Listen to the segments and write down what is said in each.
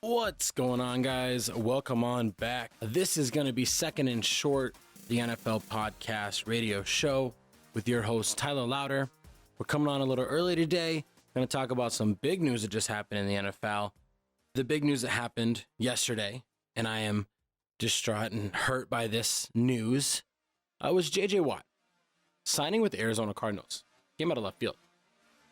What's going on, guys? Welcome on back. This is going to be Second and Short, the NFL podcast radio show with your host, Tyler Louder. We're coming on a little early today. Going to talk about some big news that just happened in the NFL. The big news that happened yesterday, and I am distraught and hurt by this news, was J.J. Watt signing with the Arizona Cardinals. Came out of left field.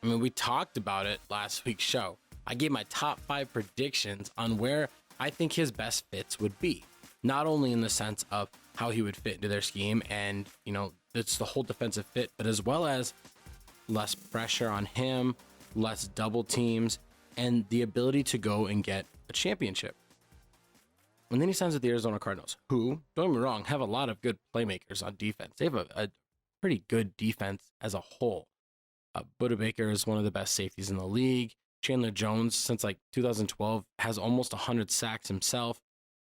I mean, we talked about it last week's show. I gave my top 5 predictions on where I think his best fits would be. Not only in the sense of how he would fit into their scheme and, it's the whole defensive fit, but as well as less pressure on him, less double teams, and the ability to go and get a championship. And then he signs with the Arizona Cardinals, who, don't get me wrong, have a lot of good playmakers on defense. They have a pretty good defense as a whole. Budda Baker is one of the best safeties in the league. Chandler Jones, since 2012, has almost 100 sacks himself.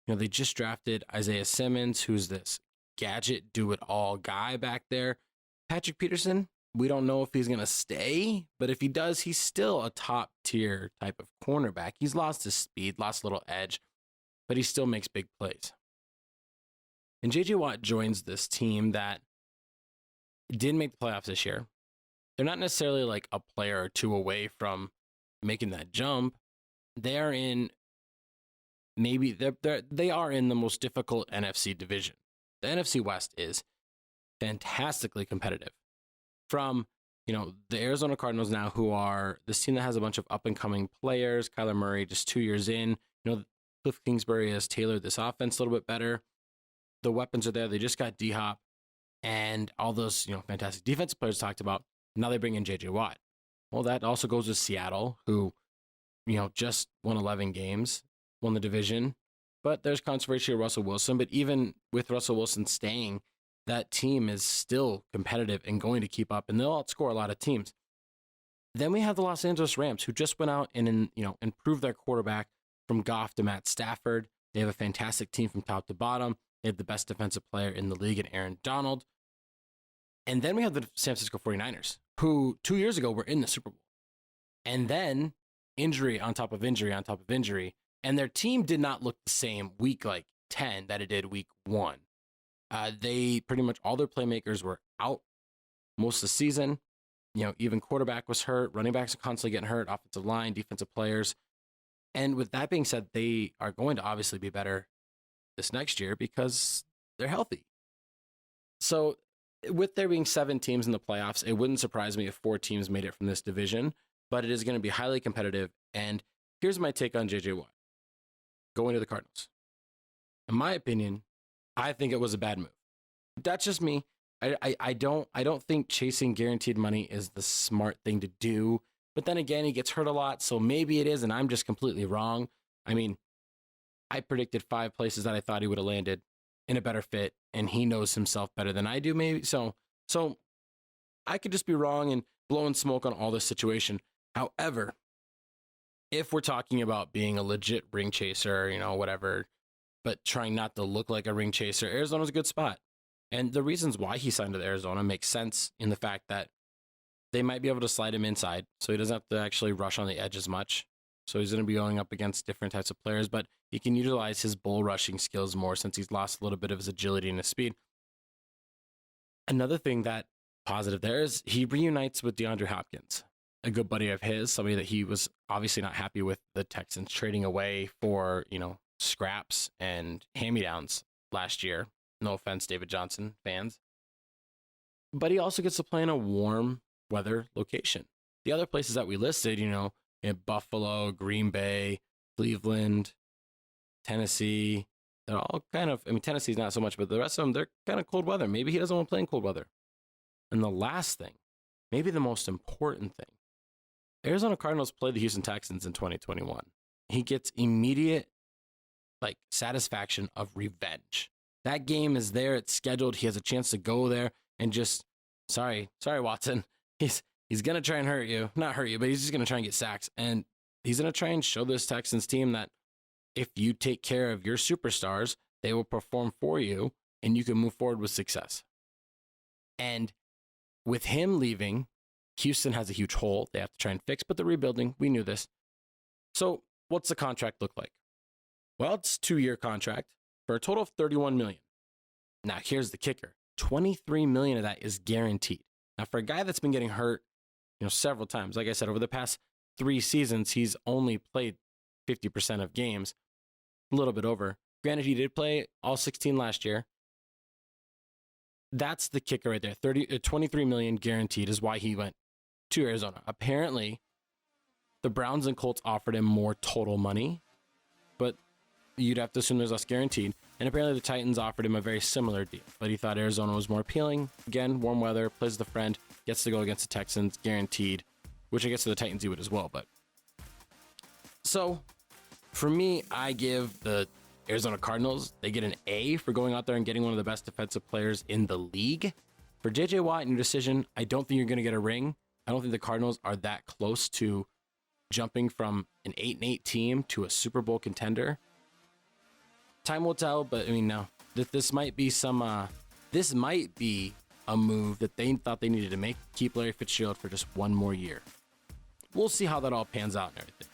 They just drafted Isaiah Simmons, who's this gadget, do-it-all guy back there. Patrick Peterson, we don't know if he's going to stay, but if he does, he's still a top-tier type of cornerback. He's lost his speed, lost a little edge, but he still makes big plays. And J.J. Watt joins this team that didn't make the playoffs this year. They're not necessarily like a player or two away from making that jump. They are in they are in the most difficult NFC division. The NFC West is fantastically competitive. From the Arizona Cardinals now, who are this team that has a bunch of up and coming players. Kyler Murray just 2 years in. Cliff Kingsbury has tailored this offense a little bit better. The weapons are there. They just got D-Hop and all those fantastic defensive players talked about. Now they bring in J.J. Watt. Well, that also goes with Seattle, who, just won 11 games, won the division. But there's controversy with Russell Wilson. But even with Russell Wilson staying, that team is still competitive and going to keep up, and they'll outscore a lot of teams. Then we have the Los Angeles Rams, who just went out and improved their quarterback from Goff to Matt Stafford. They have a fantastic team from top to bottom. They have the best defensive player in the league in Aaron Donald. And then we have the San Francisco 49ers, who 2 years ago were in the Super Bowl. And then injury on top of injury on top of injury. And their team did not look the same week 10 that it did week 1. They pretty much all their playmakers were out most of the season. Even quarterback was hurt. Running backs are constantly getting hurt. Offensive line, defensive players. And with that being said, they are going to obviously be better this next year because they're healthy. So with there being 7 teams in the playoffs, it wouldn't surprise me if 4 teams made it from this division, but it is going to be highly competitive. And here's my take on J.J. Watt going to the Cardinals. In my opinion, I think it was a bad move. That's just me. I don't think chasing guaranteed money is the smart thing to do. But then again, he gets hurt a lot, so maybe it is, and I'm just completely wrong. I mean, I predicted 5 places that I thought he would have landed in a better fit, and he knows himself better than I do, maybe. So I could just be wrong and blowing smoke on all this situation. However, if we're talking about being a legit ring chaser, whatever, but trying not to look like a ring chaser, Arizona's a good spot. And the reasons why he signed with Arizona make sense in the fact that they might be able to slide him inside, so he doesn't have to actually rush on the edge as much. So he's going to be going up against different types of players, but he can utilize his bull rushing skills more since he's lost a little bit of his agility and his speed. Another thing that positive there is he reunites with DeAndre Hopkins, a good buddy of his, somebody that he was obviously not happy with the Texans trading away for, scraps and hand-me-downs last year. No offense, David Johnson fans. But he also gets to play in a warm weather location. The other places that we listed, in Buffalo, Green Bay, Cleveland, Tennessee, they're all kind of, Tennessee's not so much, but the rest of them, they're kind of cold weather. Maybe he doesn't want to play in cold weather. And the last thing, maybe the most important thing, Arizona Cardinals played the Houston Texans in 2021. He gets immediate, satisfaction of revenge. That game is there. It's scheduled. He has a chance to go there and just, sorry, Watson. He's going to try and hurt you. Not hurt you, but he's just going to try and get sacks. And he's going to try and show this Texans team that if you take care of your superstars, they will perform for you and you can move forward with success. And with him leaving, Houston has a huge hole they have to try and fix, but they're rebuilding. We knew this. So what's the contract look like? Well, it's a 2-year contract for a total of $31 million. Now, here's the kicker. $23 million of that is guaranteed. Now, for a guy that's been getting hurt, several times, like I said, over the past 3 seasons, he's only played 50% of games, a little bit over. Granted, he did play all 16 last year. That's the kicker right there. $23 million guaranteed is why he went to Arizona. Apparently, the Browns and Colts offered him more total money, but you'd have to assume there's less guaranteed. And apparently the Titans offered him a very similar deal, but he thought Arizona was more appealing. Again, warm weather, plays the friend, gets to go against the Texans, guaranteed, which I guess to the Titans he would as well. But so for me, I give the Arizona Cardinals, they get an A for going out there and getting one of the best defensive players in the league. For JJ Watt and your decision, I don't think you're going to get a ring. I don't think the Cardinals are that close to jumping from an 8-8 team to a Super Bowl contender. Time will tell, but no, this might be this might be a move that they thought they needed to make, keep Larry Fitzgerald for just one more year. We'll see how that all pans out and everything.